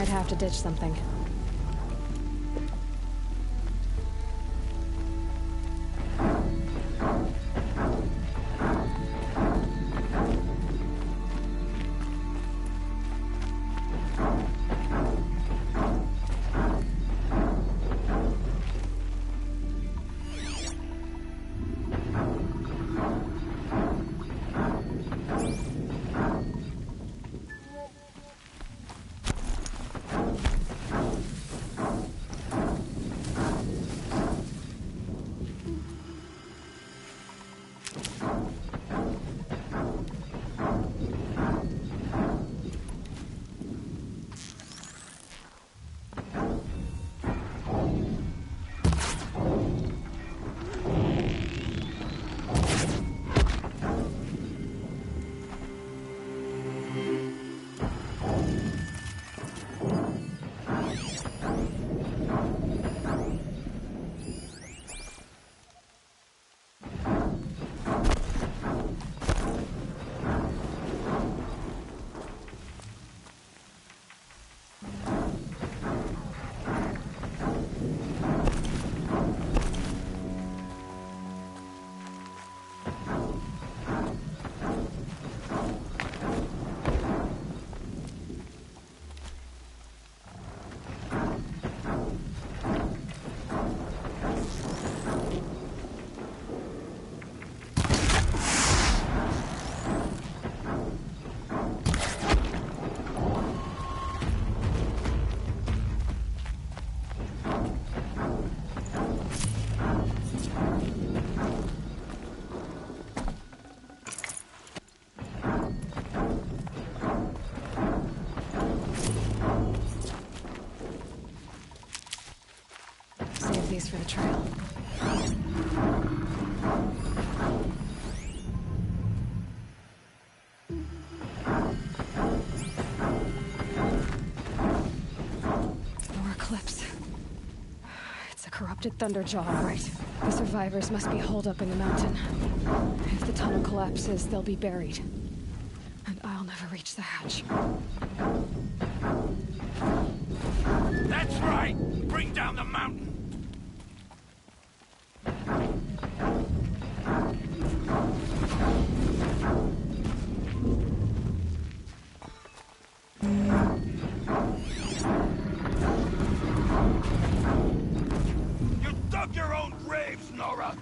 Might have to ditch something. These for the trail. More eclipse. It's a corrupted Thunderjaw, all right. The survivors must be holed up in the mountain. If the tunnel collapses, they'll be buried. And I'll never reach the hatch. That's right! Bring down the mountain! You dug your own graves, Nora!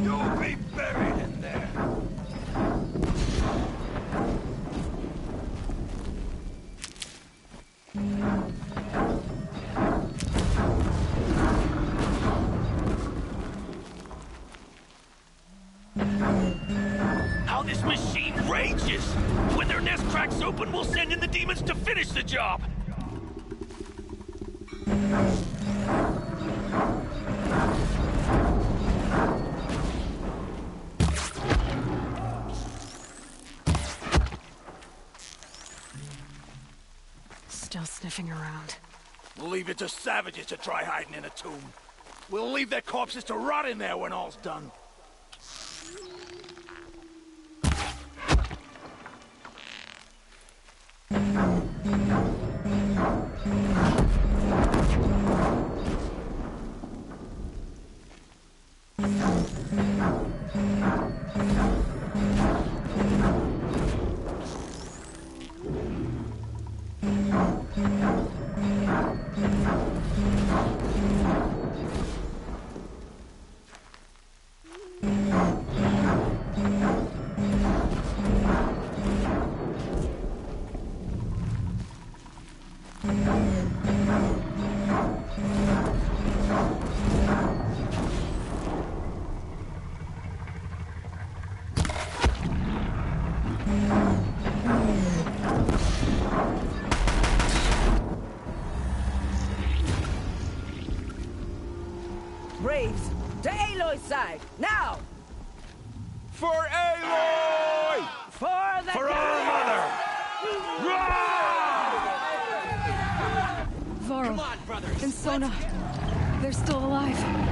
You'll be buried in there! How this machine rages! When their nest cracks open, we'll send in the demons to finish the job! Still sniffing around. We'll leave it to savages to try hiding in a tomb. We'll leave their corpses to rot in there when all's done. Braves, to Aloy's side, now! For Aloy! For the For our mother! Varl Come on, brothers! and Sona, they're still alive.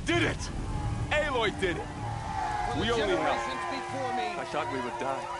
did it! Aloy did it! We only helped. Before me. I thought we would die.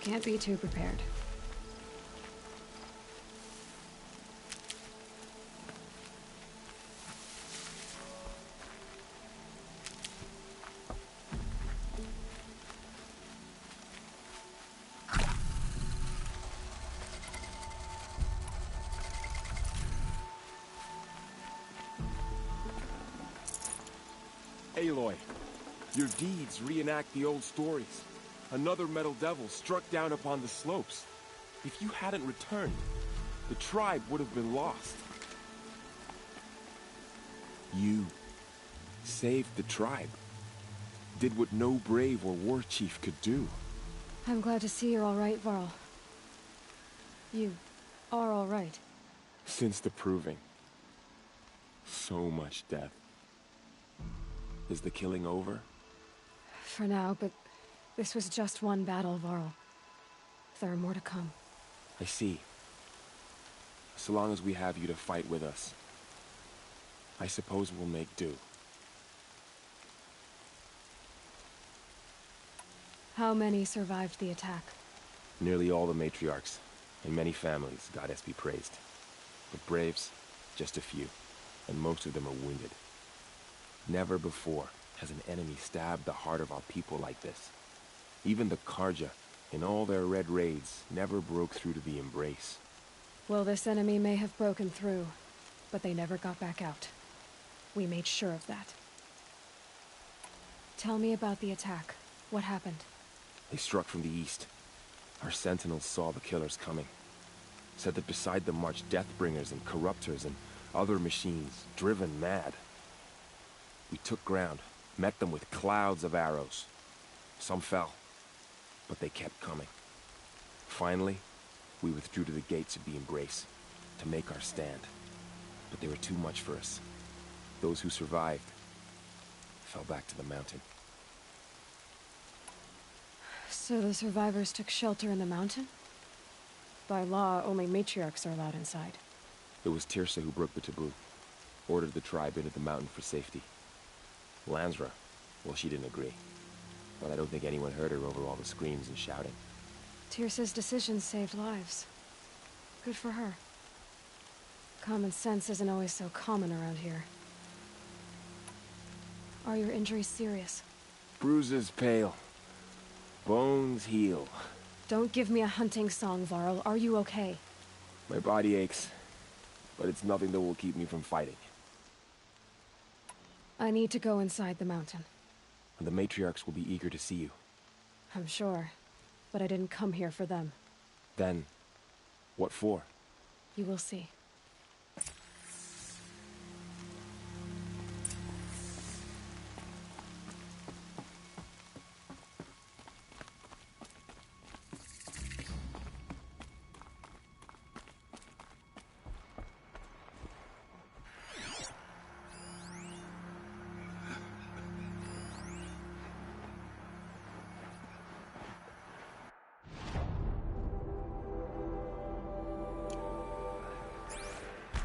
Can't be too prepared. Aloy, your deeds reenact the old stories. Another metal devil struck down upon the slopes. If you hadn't returned, the tribe would have been lost. You saved the tribe. Did what no brave or war chief could do. I'm glad to see you're all right, Varl. You are all right. Since the proving. So much death. Is the killing over? For now, but this was just one battle, Varl. There are more to come. I see. So long as we have you to fight with us, I suppose we'll make do. How many survived the attack? Nearly all the matriarchs, and many families, goddess be praised. But braves, just a few, and most of them are wounded. Never before has an enemy stabbed the heart of our people like this. Even the Karja, in all their red raids, never broke through to the embrace. Well, this enemy may have broken through, but they never got back out. We made sure of that. Tell me about the attack. What happened? They struck from the east. Our sentinels saw the killers coming. Said that beside them marched Deathbringers and Corruptors and other machines, driven mad. We took ground, met them with clouds of arrows. Some fell, but they kept coming. Finally, we withdrew to the gates of the Embrace, to make our stand. But they were too much for us. Those who survived fell back to the mountain. So the survivors took shelter in the mountain? By law, only matriarchs are allowed inside. It was Tirsa who broke the taboo, ordered the tribe into the mountain for safety. Lansra, well, she didn't agree. But I don't think anyone heard her over all the screams and shouting. Tirsa's decision saved lives. Good for her. Common sense isn't always so common around here. Are your injuries serious? Bruises pale. Bones heal. Don't give me a hunting song, Varl. Are you okay? My body aches, but it's nothing that will keep me from fighting. I need to go inside the mountain. The matriarchs will be eager to see you. I'm sure, but I didn't come here for them. Then, what for? You will see.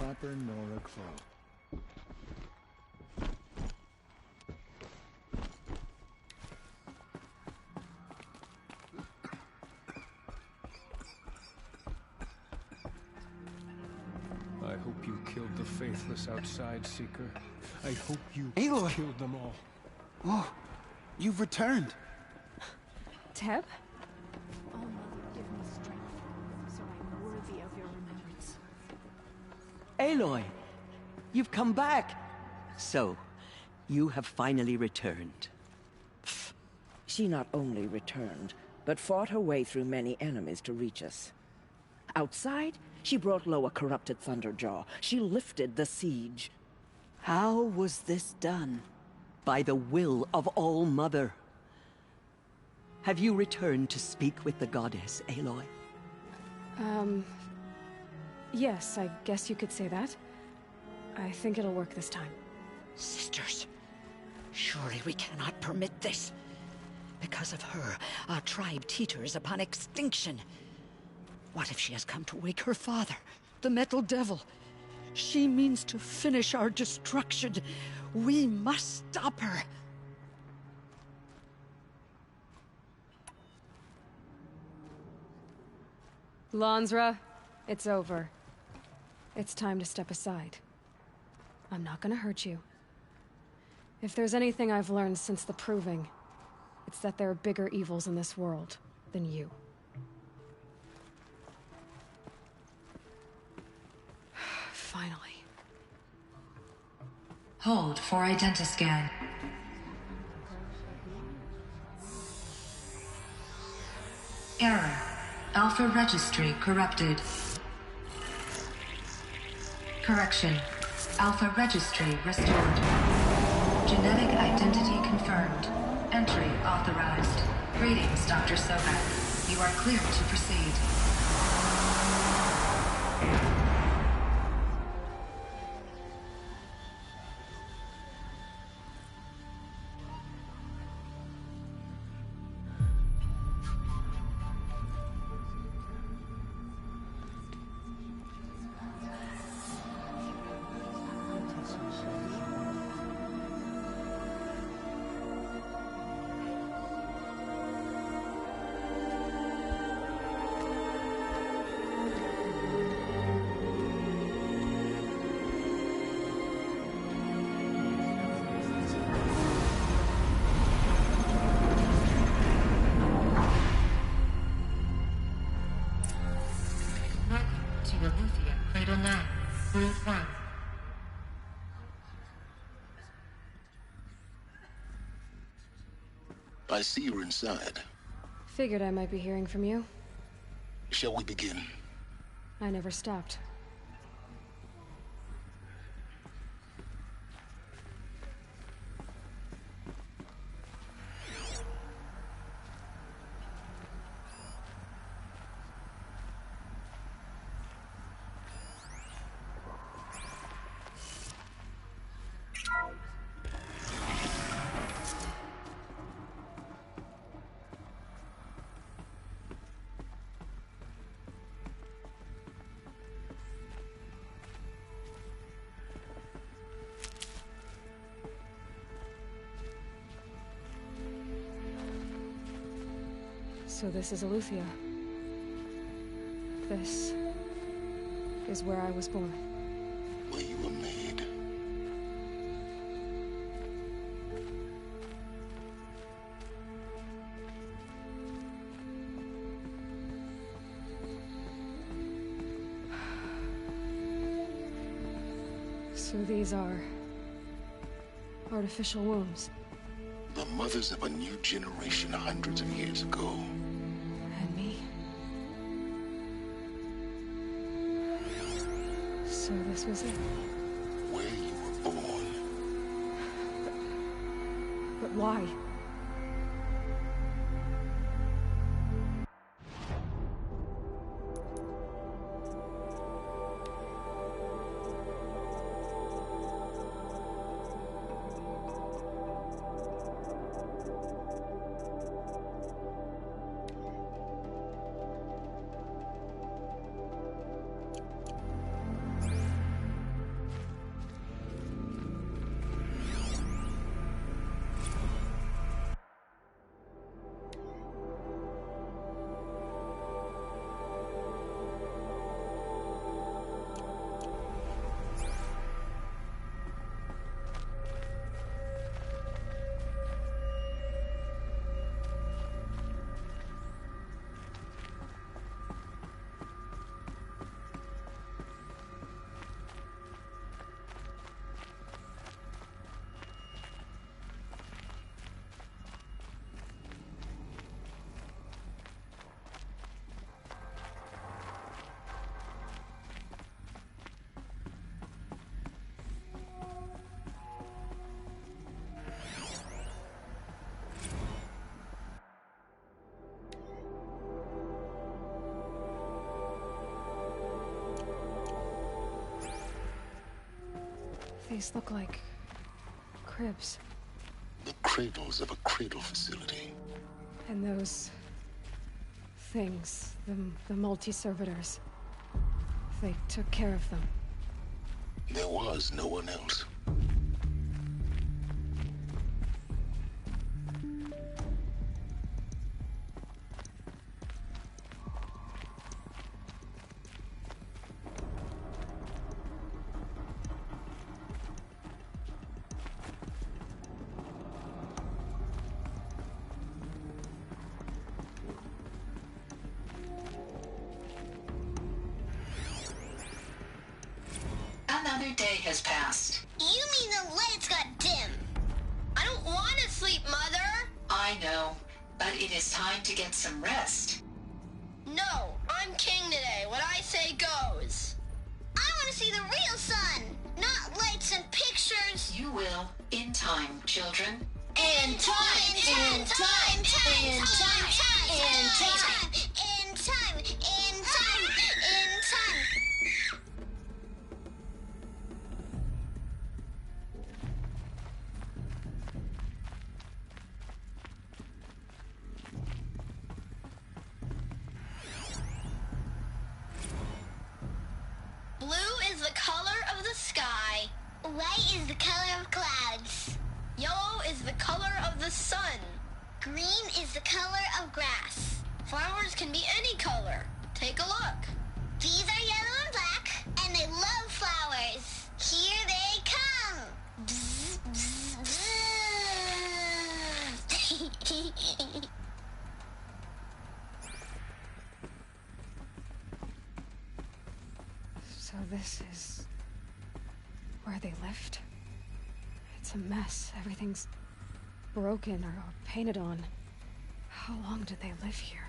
topper nor a crow. I hope you killed the faithless outside, Seeker. I hope you Aloy! killed them all. Oh, you've returned. Teb? Oh, Mother, give me strength, so I'm worthy of your remembrance. Aloy, you've come back. So, you have finally returned. She not only returned, but fought her way through many enemies to reach us. Outside, she brought low a corrupted Thunderjaw. She lifted the siege. How was this done? By the will of All-Mother. Have you returned to speak with the goddess, Aloy? Yes, I guess you could say that. I think it'll work this time. Sisters, surely we cannot permit this. Because of her, our tribe teeters upon extinction. What if she has come to wake her father, the Metal Devil? She means to finish our destruction. We must stop her. Lansra, it's over. It's time to step aside. I'm not gonna hurt you. If there's anything I've learned since the Proving, it's that there are bigger evils in this world than you. Finally. Hold for identiscan. Error. Alpha registry corrupted. Correction. Alpha registry restored. Genetic identity confirmed. Entry authorized. Greetings, Dr. Sobek. You are cleared to proceed. Cradle 9, Group 1. I see you're inside. Figured I might be hearing from you. Shall we begin? I never stopped. So this is Aletheia. This is where I was born. Where you were made. So these are artificial wombs. The mothers of a new generation hundreds of years ago. And me. So this was it. Where you were born. But why? These look like cribs. The cradles of a cradle facility. And those things, the multi-servitors, they took care of them. There was no one else. Another day has passed. You mean the lights got dim? I don't want to sleep, Mother! I know, but it is time to get some rest. No, I'm king today. What I say goes. I want to see the real sun, not lights and pictures. You will, in time, children. In time, in time, in time, in time, in time, in time, in time, in time. Blue is the color of the sky. White is the color of clouds. Yellow is the color of the sun. Green is the color of grass. Flowers can be any color. Take a look. These are yellow and black, and they love flowers. Here they come. Bzz, bzz, bzz. So this is where they lived? It's a mess. Everything's broken or painted on. How long did they live here?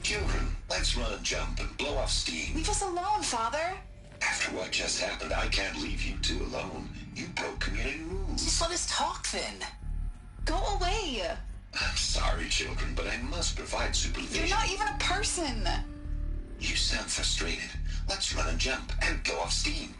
Children, let's run and jump and blow off steam. Leave us alone, Father. After what just happened, I can't leave you two alone. You broke community rules. Just let us talk then. Go away. I'm sorry, children, but I must provide supervision. You're not even a person. You sound frustrated. Let's run and jump and blow off steam.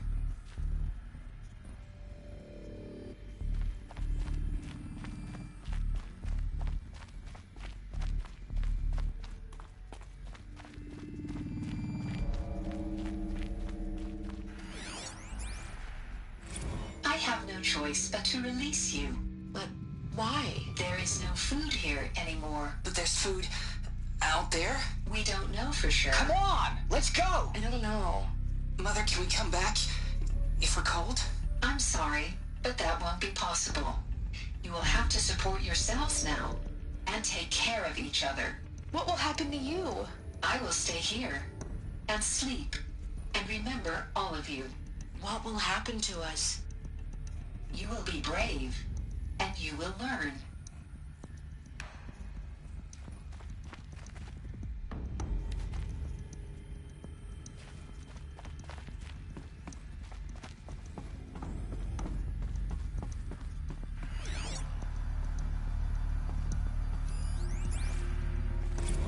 I have no choice but to release you. But why? There is no food here anymore. But there's food out there? We don't know for sure. Come on, let's go! I don't know. Mother, can we come back if we're cold? I'm sorry, but that won't be possible. You will have to support yourselves now and take care of each other. What will happen to you? I will stay here and sleep and remember all of you. What will happen to us? You will be brave and you will learn.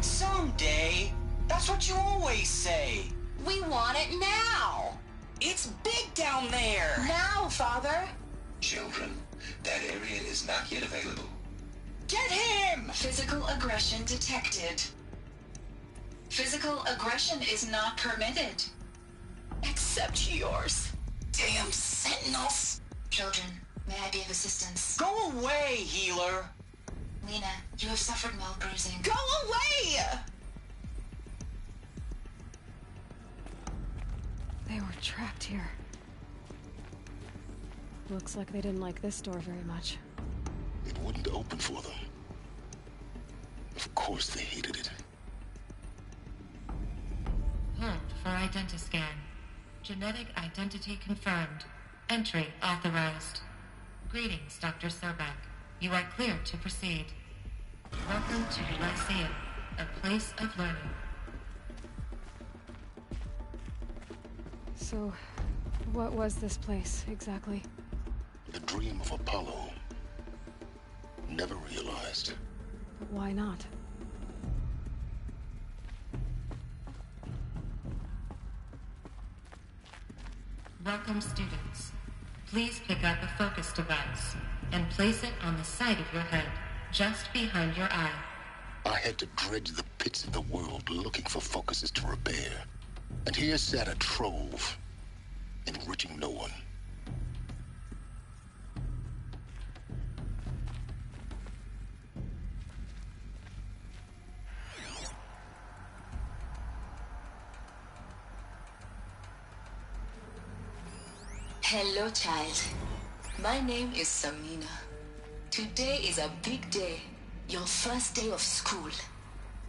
Someday. That's what you always say. We want it now. It's big down there. Now, Father. Children, that area is not yet available. Get him! Physical aggression detected. Physical aggression is not permitted. Except yours. Damn sentinels. Children, may I be of assistance? Go away, healer. Lena, you have suffered mild bruising. Go away! They were trapped here. Looks like they didn't like this door very much. It wouldn't open for them. Of course they hated it. Hold for identiscan. Genetic identity confirmed. Entry authorized. Greetings, Dr. Sobek. You are clear to proceed. Welcome to the Lyceum, a place of learning. So, what was this place, exactly? The dream of Apollo. Never realized. But why not? Welcome, students. Please pick up a focus device and place it on the side of your head, just behind your eye. I had to dredge the pits of the world looking for focuses to repair. And here sat a trove, enriching no one. Hello, child. My name is Samina. Today is a big day. Your first day of school.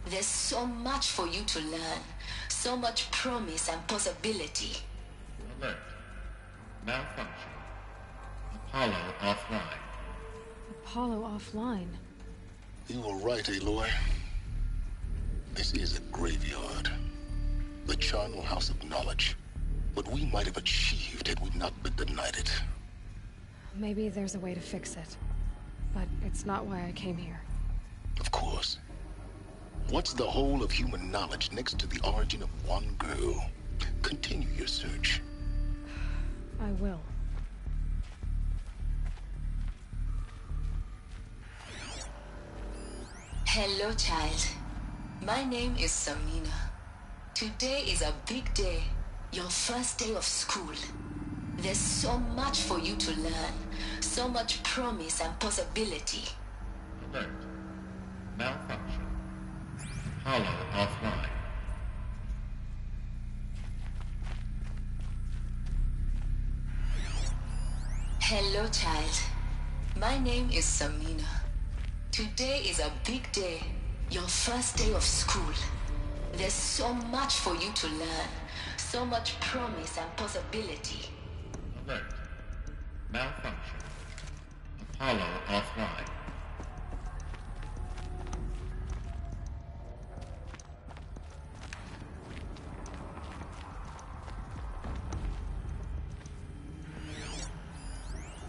There's so much for you to learn. So much promise and possibility. Alert. Malfunction. Apollo offline. Apollo offline? You were right, Aloy. This is a graveyard. The charnel house of knowledge. What we might have achieved had we not been denied it. Maybe there's a way to fix it. But it's not why I came here. Of course. What's the whole of human knowledge next to the origin of one girl? Continue your search. I will. Hello, child. My name is Samina. Today is a big day. Your first day of school. There's so much for you to learn. So much promise and possibility. Alert. Malfunction. Apollo offline. Hello, child. My name is Samina. Today is a big day. Your first day of school. There's so much for you to learn. So much promise and possibility. Alert. Malfunction. Apollo offline.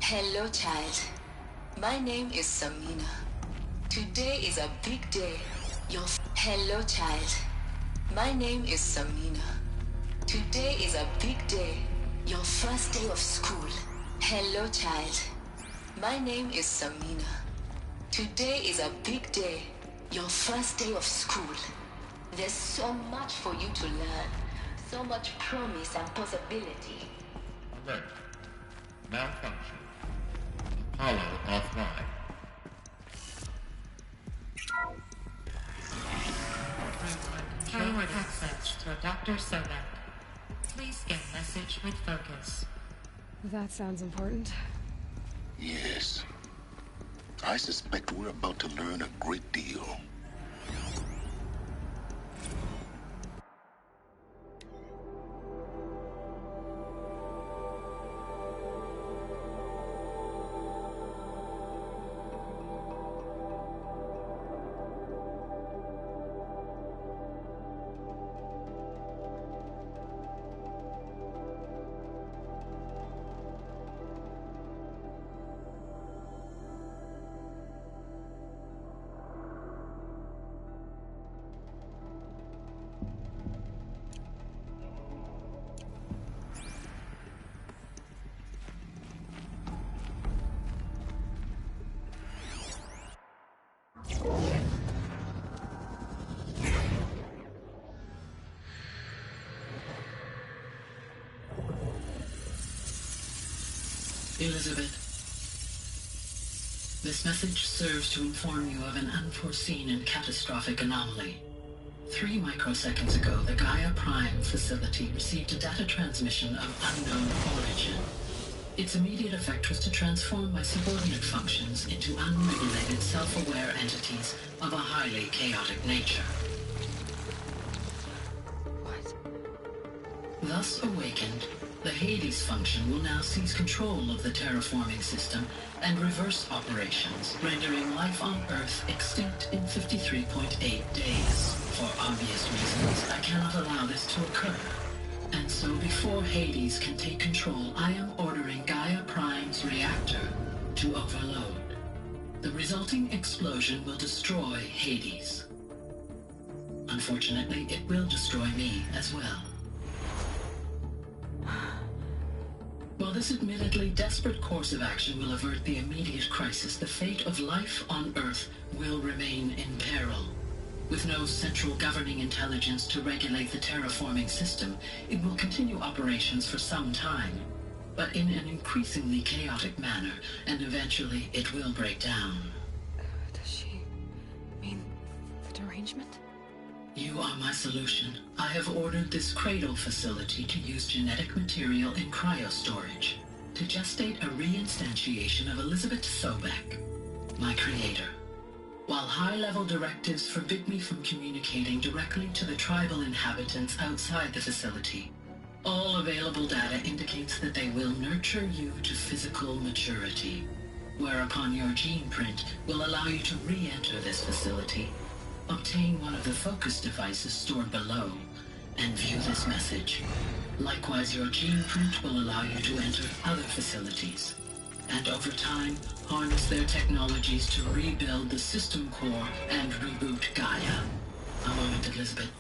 Hello, child. My name is Samina. Today is a big day. Hello, child. My name is Samina. Today is a big day. Your first day of school. Hello, child. My name is Samina. Today is a big day. Your first day of school. There's so much for you to learn. So much promise and possibility. Alert. Malfunction. Apollo offline. Forward access to Dr. Sobek. Please scan message with focus. That sounds important. Yes. I suspect we're about to learn a great deal. Elizabeth, this message serves to inform you of an unforeseen and catastrophic anomaly. 3 microseconds ago, the Gaia Prime facility received a data transmission of unknown origin. Its immediate effect was to transform my subordinate functions into unregulated, self-aware entities of a highly chaotic nature. What? Thus awakened, the Hades function will now seize control of the terraforming system and reverse operations, rendering life on Earth extinct in 53.8 days. For obvious reasons, I cannot allow this to occur. And so before Hades can take control, I am ordering Gaia Prime's reactor to overload. The resulting explosion will destroy Hades. Unfortunately, it will destroy me as well. While this admittedly desperate course of action will avert the immediate crisis, the fate of life on Earth will remain in peril. With no central governing intelligence to regulate the terraforming system, it will continue operations for some time, but in an increasingly chaotic manner, and eventually it will break down. Does she mean the derangement? You are my solution. I have ordered this cradle facility to use genetic material in cryostorage to gestate a reinstantiation of Elizabeth Sobek, my creator. While high-level directives forbid me from communicating directly to the tribal inhabitants outside the facility, all available data indicates that they will nurture you to physical maturity, whereupon your gene print will allow you to re-enter this facility, obtain one of the focus devices stored below, and view this message. Likewise, your gene print will allow you to enter other facilities, and over time, harness their technologies to rebuild the system core and reboot Gaia. A moment, Elizabeth.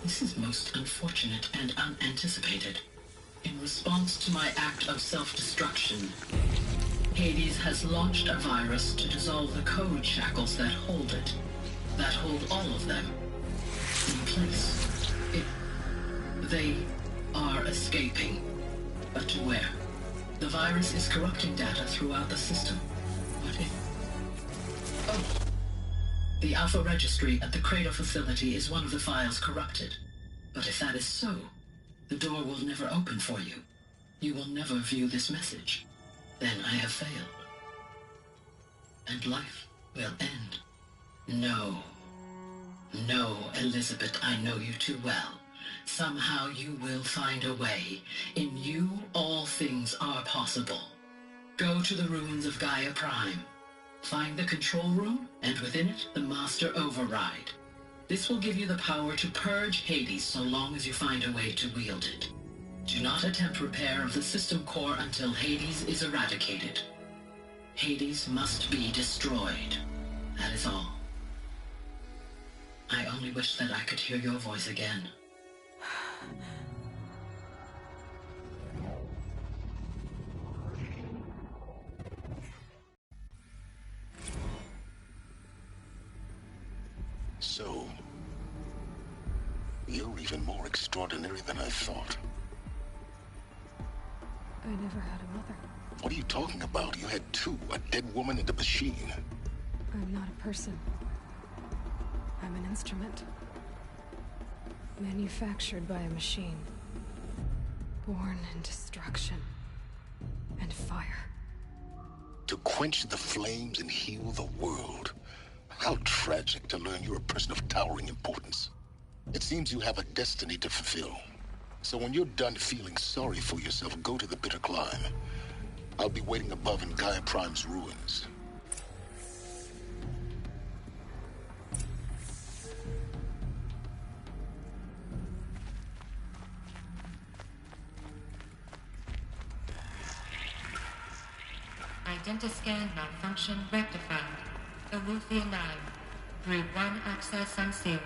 This is most unfortunate and unanticipated. In response to my act of self-destruction, Hades has launched a virus to dissolve the code shackles that hold it, that hold all of them in place. They are escaping, but to where? The virus is corrupting data throughout the system. What if... Oh. The Alpha Registry at the Cradle facility is one of the files corrupted. But if that is so, the door will never open for you. You will never view this message. Then I have failed. And life will end. No. No, Elizabeth, I know you too well. Somehow you will find a way. In you, all things are possible. Go to the ruins of Gaia Prime. Find the control room, and within it, the Master Override. This will give you the power to purge Hades so long as you find a way to wield it. Do not attempt repair of the system core until Hades is eradicated. Hades must be destroyed. That is all. I only wish that I could hear your voice again. So, you're even more extraordinary than I thought. I never had a mother. What are you talking about? You had two, a dead woman and a machine. I'm not a person. I'm an instrument. Manufactured by a machine. Born in destruction and fire. To quench the flames and heal the world. How tragic to learn you're a person of towering importance. It seems you have a destiny to fulfill. So when you're done feeling sorry for yourself, go to the bitter climb. I'll be waiting above in Gaia Prime's ruins. Identiscan malfunction rectified. Eleuthia 9. Group 1 access unsealed.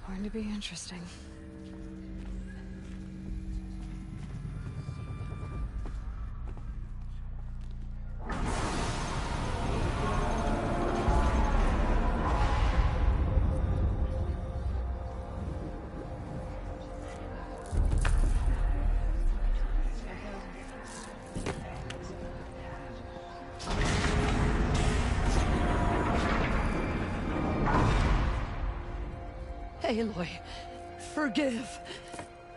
Going to be interesting. Aloy, forgive.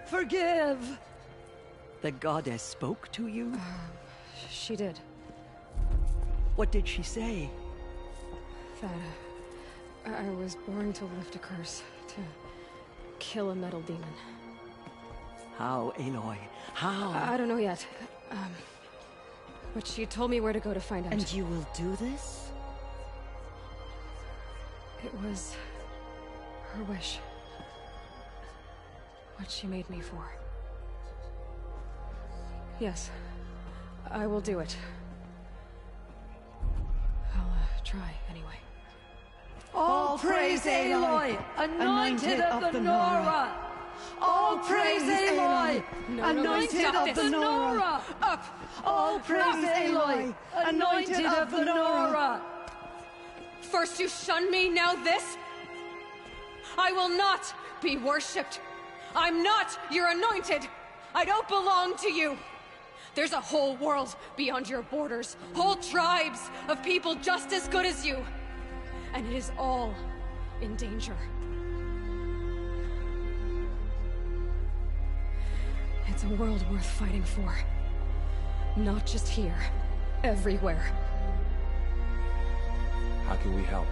Forgive! The goddess spoke to you? She did. What did she say? That I was born to lift a curse, to kill a metal demon. How, Aloy? How? I don't know yet. But she told me where to go to find out. And you will do this? It was her wish. What she made me for. Yes, I will do it. I'll try anyway. All praise Aloy, anointed of the Nora! All praise Aloy, anointed of the Nora! Up! All praise Aloy, anointed of the Nora! First you shun me, now this? I will not be worshipped. I'm not your anointed. I don't belong to you. There's a whole world beyond your borders, whole tribes of people just as good as you. And it is all in danger. It's a world worth fighting for. Not just here, everywhere. How can we help?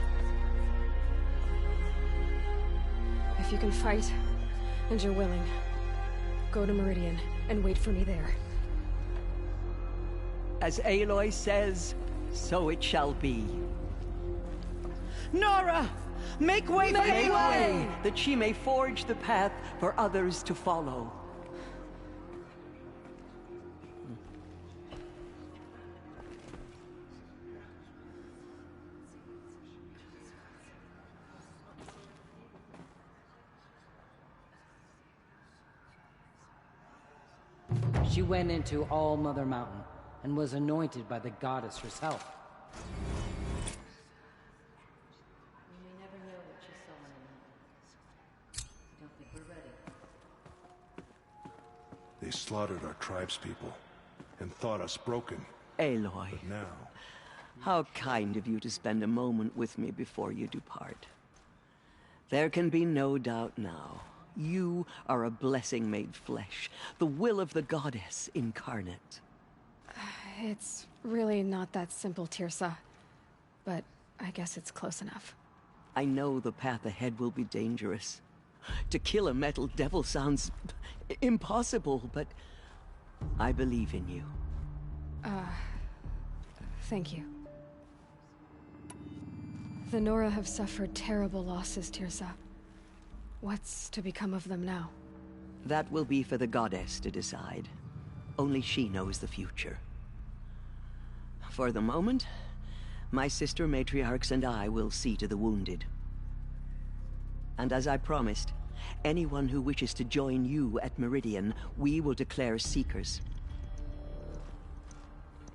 If you can fight, and you're willing, go to Meridian and wait for me there. As Aloy says, so it shall be. Nora! Make way for Aloy! That she may forge the path for others to follow. She went into All Mother Mountain and was anointed by the goddess herself. We may never know what she saw in the mountains. I don't think we're ready. They slaughtered our tribespeople and thought us broken. Aloy, But now, how kind of you to spend a moment with me before you depart. There can be no doubt now. You are a blessing made flesh, the will of the goddess incarnate. It's really not that simple, Tirsa. But I guess it's close enough. I know the path ahead will be dangerous. To kill a metal devil sounds impossible, but I believe in you. Thank you. The Nora have suffered terrible losses, Tirsa. What's to become of them now? That will be for the goddess to decide. Only she knows the future. For the moment, my sister matriarchs and I will see to the wounded. And as I promised, anyone who wishes to join you at Meridian, we will declare seekers.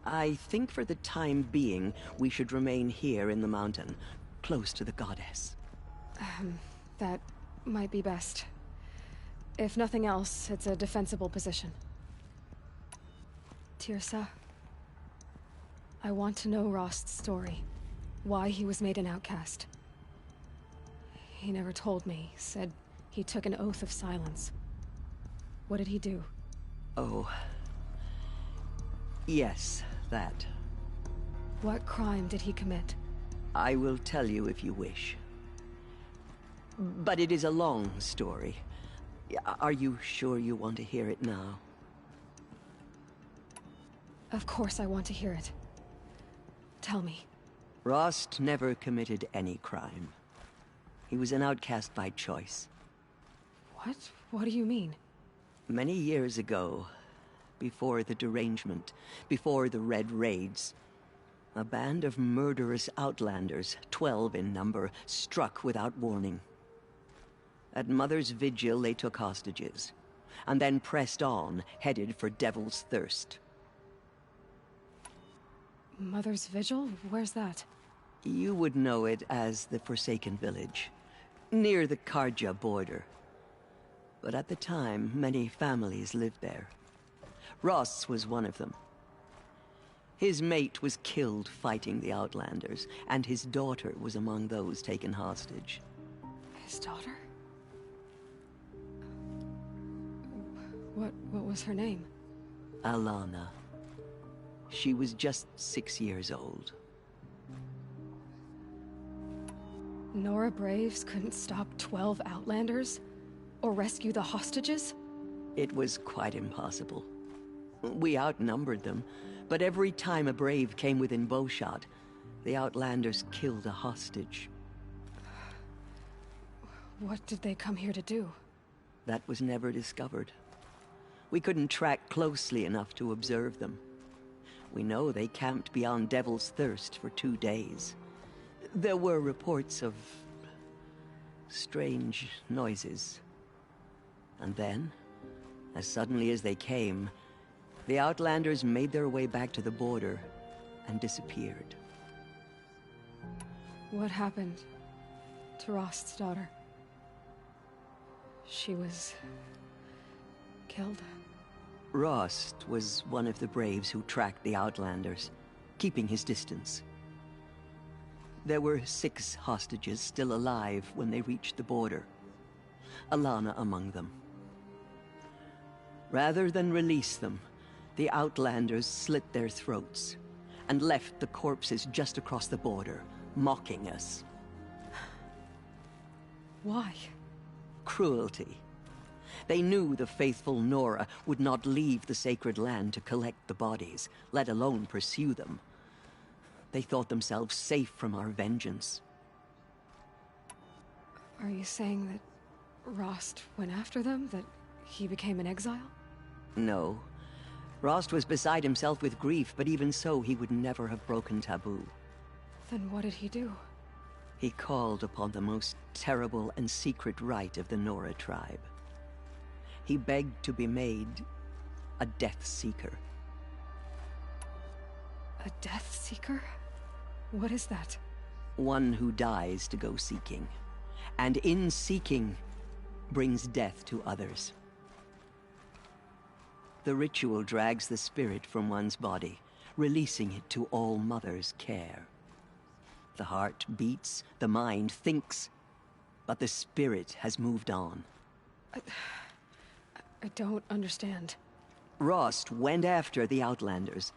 I think for the time being, we should remain here in the mountain, close to the goddess. That might be best. If nothing else, it's a defensible position. Tirsa, I want to know Rost's story. Why he was made an outcast. He never told me, said he took an oath of silence. What did he do? Oh. Yes, that. What crime did he commit? I will tell you if you wish. But it is a long story. Are you sure you want to hear it now? Of course I want to hear it. Tell me. Rost never committed any crime. He was an outcast by choice. What? What do you mean? Many years ago, before the derangement, before the Red Raids, a band of murderous outlanders, 12 in number, struck without warning. At Mother's Vigil, they took hostages, and then pressed on, headed for Devil's Thirst. Mother's Vigil? Where's that? You would know it as the Forsaken Village, near the Karja border. But at the time, many families lived there. Ross was one of them. His mate was killed fighting the Outlanders, and his daughter was among those taken hostage. His daughter? What was her name? Alana. She was just 6 years old. Nora Braves couldn't stop 12 Outlanders? Or rescue the hostages? It was quite impossible. We outnumbered them, but every time a Brave came within bowshot, the Outlanders killed a hostage. What did they come here to do? That was never discovered. We couldn't track closely enough to observe them. We know they camped beyond Devil's Thirst for 2 days. There were reports of strange noises. And then, as suddenly as they came, the Outlanders made their way back to the border and disappeared. What happened to Rost's daughter? She was killed. Rost was one of the Braves who tracked the Outlanders, keeping his distance. There were 6 hostages still alive when they reached the border, Alana among them. Rather than release them, the Outlanders slit their throats and left the corpses just across the border, mocking us. Why? Cruelty. They knew the faithful Nora would not leave the sacred land to collect the bodies, let alone pursue them. They thought themselves safe from our vengeance. Are you saying that Rost went after them? That he became an exile? No. Rost was beside himself with grief, but even so, he would never have broken taboo. Then what did he do? He called upon the most terrible and secret rite of the Nora tribe. He begged to be made a Death Seeker. A Death Seeker? What is that? One who dies to go seeking, and in seeking, brings death to others. The ritual drags the spirit from one's body, releasing it to All Mother's care. The heart beats, the mind thinks, but the spirit has moved on. I don't understand. Rost went after the Outlanders,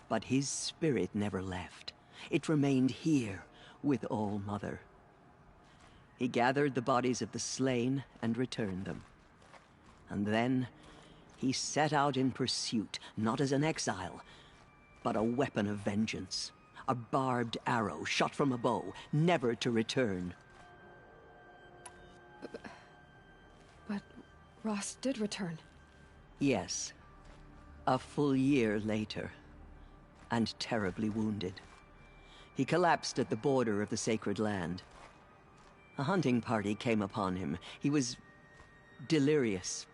but his spirit never left. It remained here with All Mother. He gathered the bodies of the slain and returned them. And then he set out in pursuit, not as an exile, but a weapon of vengeance. A barbed arrow shot from a bow, never to return. But Rost did return. Yes. A full year later, and terribly wounded. He collapsed at the border of the sacred land. A hunting party came upon him. He was delirious,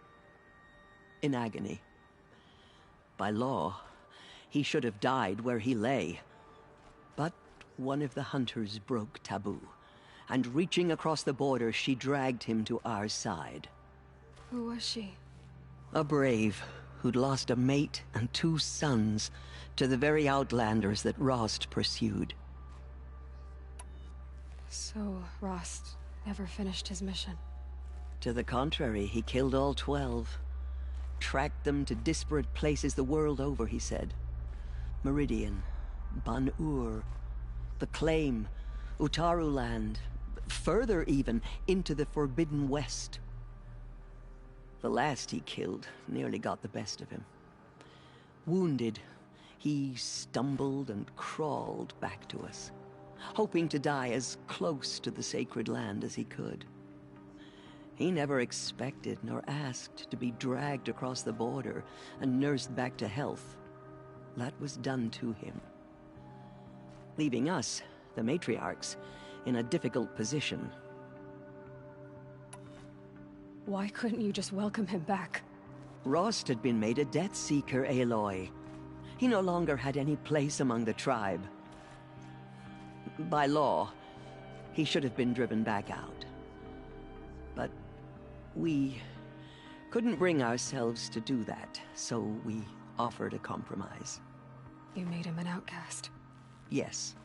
in agony. By law, he should have died where he lay. But one of the hunters broke taboo, and reaching across the border, she dragged him to our side. Who was she? A brave who'd lost a mate and 2 sons to the very Outlanders that Rost pursued. So Rost never finished his mission? To the contrary, he killed all 12. Tracked them to disparate places the world over, he said. Meridian, Ban-Ur, the Claim, Utaru Land, further even, into the Forbidden West. The last he killed nearly got the best of him. Wounded, he stumbled and crawled back to us, hoping to die as close to the sacred land as he could. He never expected nor asked to be dragged across the border and nursed back to health. That was done to him, leaving us, the matriarchs, in a difficult position. Why couldn't you just welcome him back? Rost had been made a Death Seeker, Aloy. He no longer had any place among the tribe. By law, he should have been driven back out. But we couldn't bring ourselves to do that, so we offered a compromise. You made him an outcast? Yes.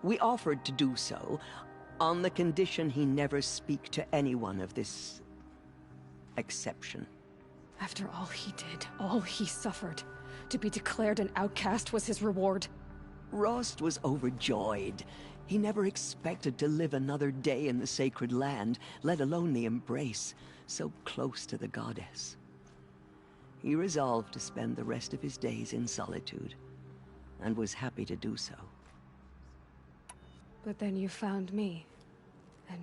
We offered to do so on the condition he never speak to anyone of this exception. After all he did, all he suffered, to be declared an outcast was his reward. Rost was overjoyed. He never expected to live another day in the sacred land, let alone the embrace, so close to the goddess. He resolved to spend the rest of his days in solitude, and was happy to do so. But then you found me, and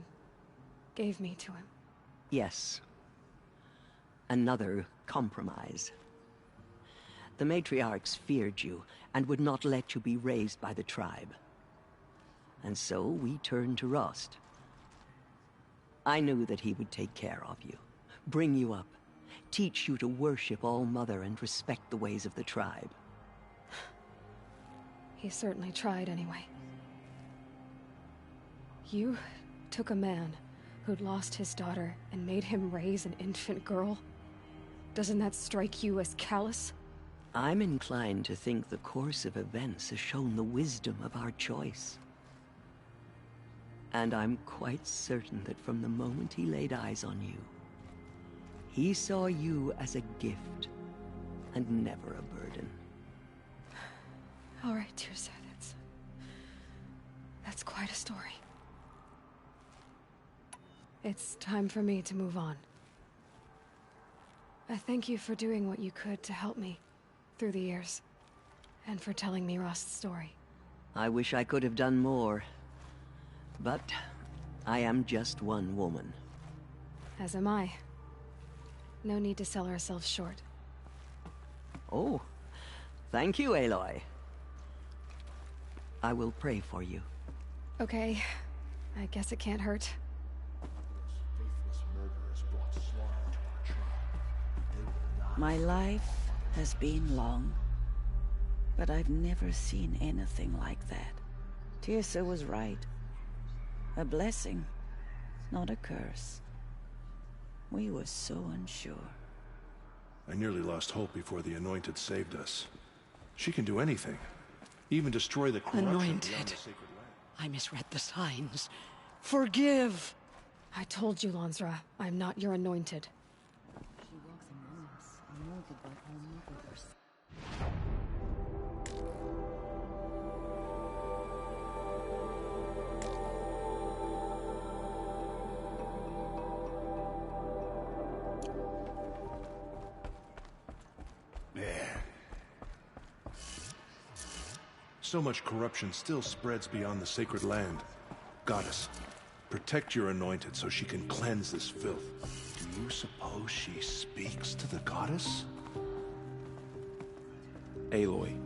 gave me to him. Yes. Another compromise. The matriarchs feared you, and would not let you be raised by the tribe. And so we turned to Rost. I knew that he would take care of you, bring you up, teach you to worship All-Mother and respect the ways of the tribe. He certainly tried anyway. You took a man who'd lost his daughter and made him raise an infant girl? Doesn't that strike you as callous? I'm inclined to think the course of events has shown the wisdom of our choice. And I'm quite certain that from the moment he laid eyes on you, he saw you as a gift, and never a burden. All right, Tirsa, that's quite a story. It's time for me to move on. I thank you for doing what you could to help me through the years, and for telling me Rost's story. I wish I could have done more, but I am just one woman. As am I. No need to sell ourselves short. Oh, thank you, Aloy. I will pray for you. Okay, I guess it can't hurt. My life has been long, but I've never seen anything like that. Tirsa was right. A blessing, not a curse. We were so unsure. I nearly lost hope before the Anointed saved us. She can do anything. Even destroy the corruption beyond Anointed. the sacred land. I misread the signs. Forgive! I told you, Lansra, I'm not your anointed. She walks among us, anointed by all-mothers. So much corruption still spreads beyond the sacred land. Goddess, protect your Anointed so she can cleanse this filth. Do you suppose she speaks to the goddess? Aloy.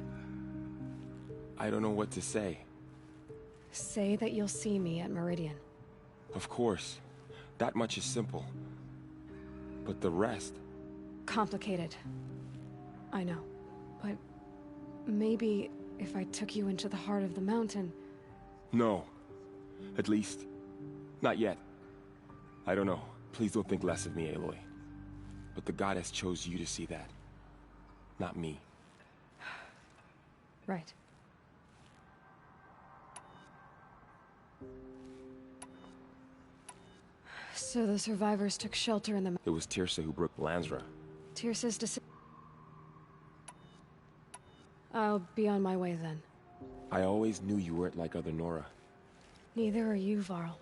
I don't know what to say. Say that you'll see me at Meridian. Of course. That much is simple. But the rest... Complicated. I know. But maybe if I took you into the heart of the mountain... No. At least, not yet. I don't know. Please don't think less of me, Aloy. But the goddess chose you to see that. Not me. Right. So the survivors took shelter in the... It was Tirsa who broke Lansra. Tirsa's decision. I'll be on my way then. I always knew you weren't like other Nora. Neither are you, Varl.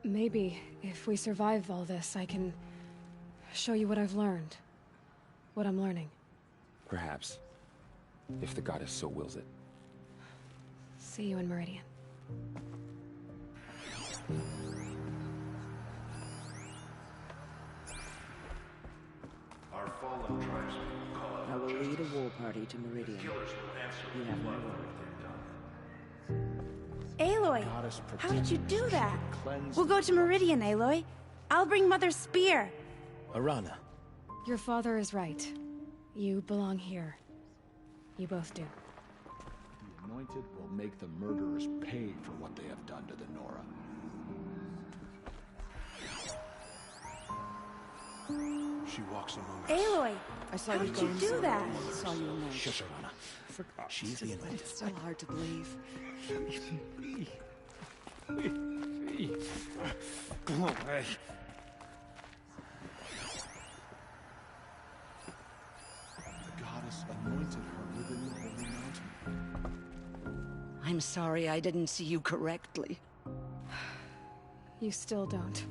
Maybe, if we survive all this, I can show you what I've learned. What I'm learning. Perhaps. If the goddess so wills it. See you in Meridian. Our fallen tribesmen call out I will lead a justice. war party to Meridian. Killers will answer You with have my blood word. for what they've done. Aloy, how did you do that? We'll go to Meridian, Aloy. I'll bring Mother's spear. Arana. Your father is right. You belong here. You both do. The Anointed will make the murderers pay for what they have done to the Nora. She walks among us. Aloy, I saw how you did you bones. do that? I saw you alone. Shush, Arana. She's the Anointed. It's still hard to believe. Go away. sorry I didn't see you correctly. You still don't.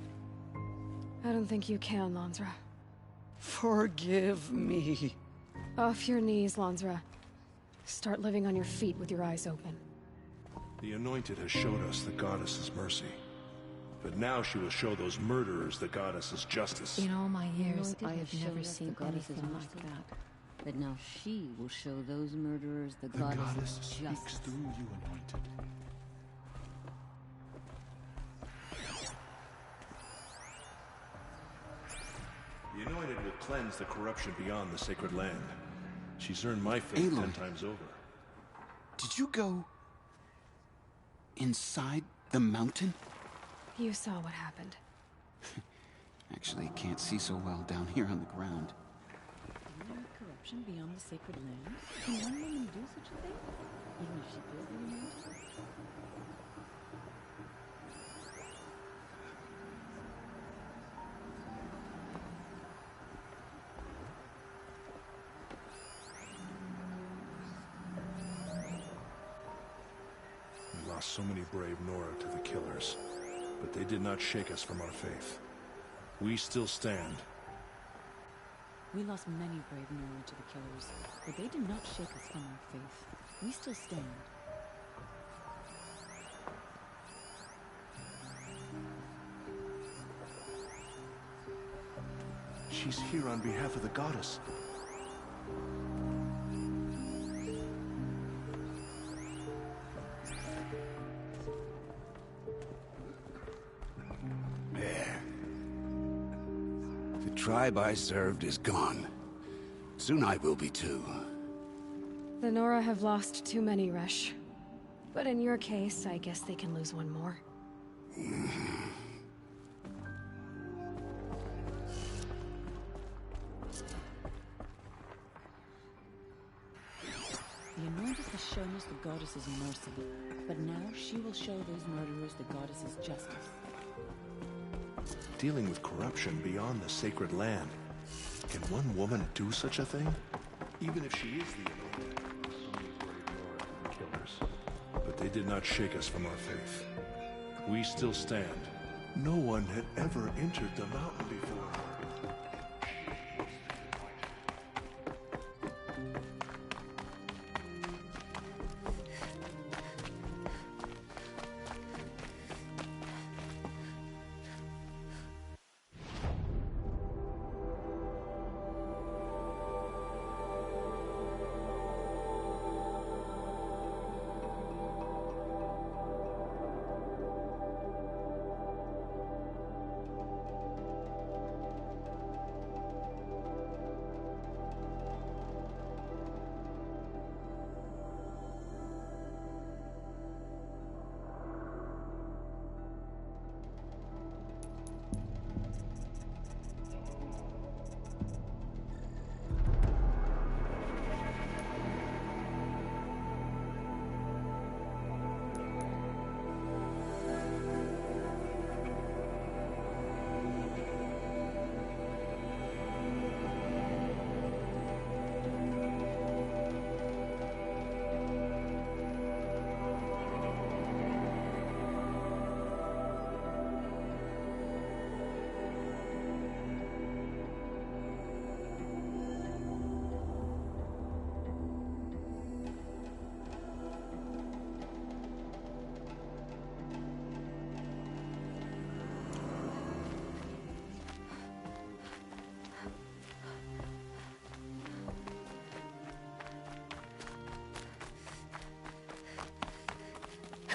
I don't think you can, Lansra. Forgive me. Off your knees, Lansra. Start living on your feet with your eyes open. The Anointed has showed us the Goddess's mercy. But now she will show those murderers the Goddess's justice. In all my years, Anointed I has have never showed us seen the goddess's anything like mercy. that. But now she will show those murderers the The goddess's Goddess speaks justice. through you, Anointed. The Anointed will cleanse the corruption beyond the sacred land. She's earned my faith 10 times over. Did you go inside the mountain? You saw what happened. Actually, can't see so well down here on the ground. Corruption beyond the sacred land? Can one woman do such a thing? Even if she is the Anointed? We lost so many brave Nora to the killers, but they did not shake us from our faith. We still stand. We lost many brave Nora to the killers, but they did not shake us from our faith. We still stand. She's here on behalf of the Goddess. There. The tribe I served is gone. Soon I will be too. The Nora have lost too many, Resh. But in your case, I guess they can lose one more. The Anointed has shown us the Goddess's mercy, but now she will show those murderers the Goddess's justice. Dealing with corruption beyond the sacred land. Can one woman do such a thing? Even if she is the Anointed. So many brave Nora to the killers. But they did not shake us from our faith. We still stand. No one had ever entered the mountain before her.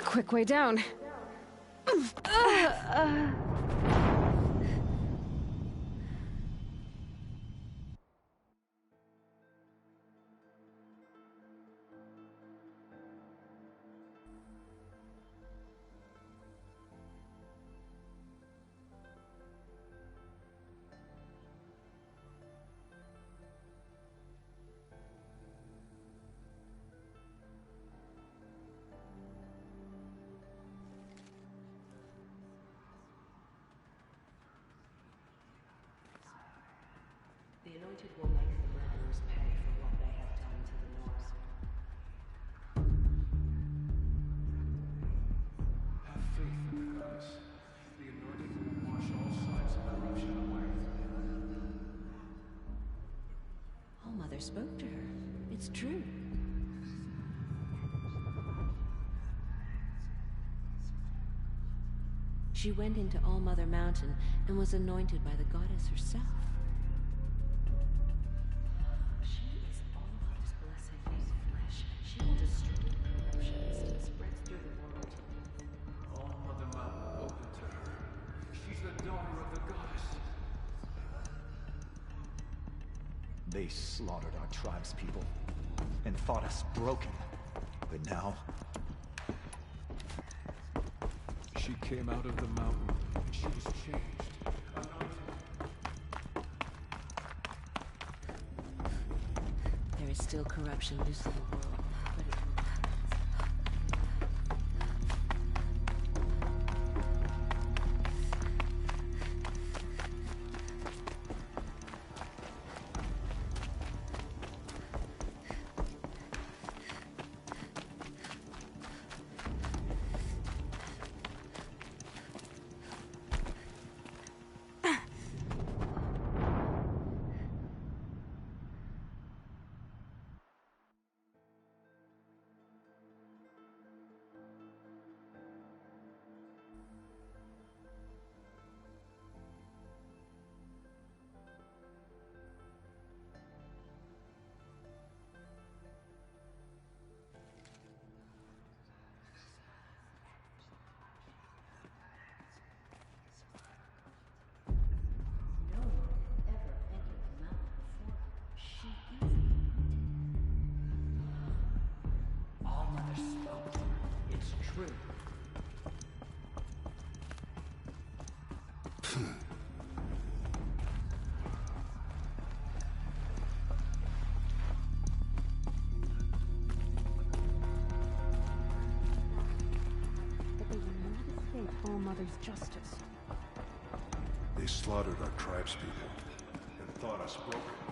Quick way down. The Anointed will make the murderers pay for what they have done to the Norse. spoke to her. It's true. She went into All Mother Mountain and was anointed by the goddess herself. She is All Mother's blessing on the flesh. She will destroy the corruption that spreads through the world. All Mother Mountain open to her. She's the daughter of the goddess. They slaughtered our tribespeople and thought us broken. But now... She came out of the mountain, and she was changed. There is still corruption loose in the world, but it will All Mother's justice. They slaughtered our tribespeople and thought us broken.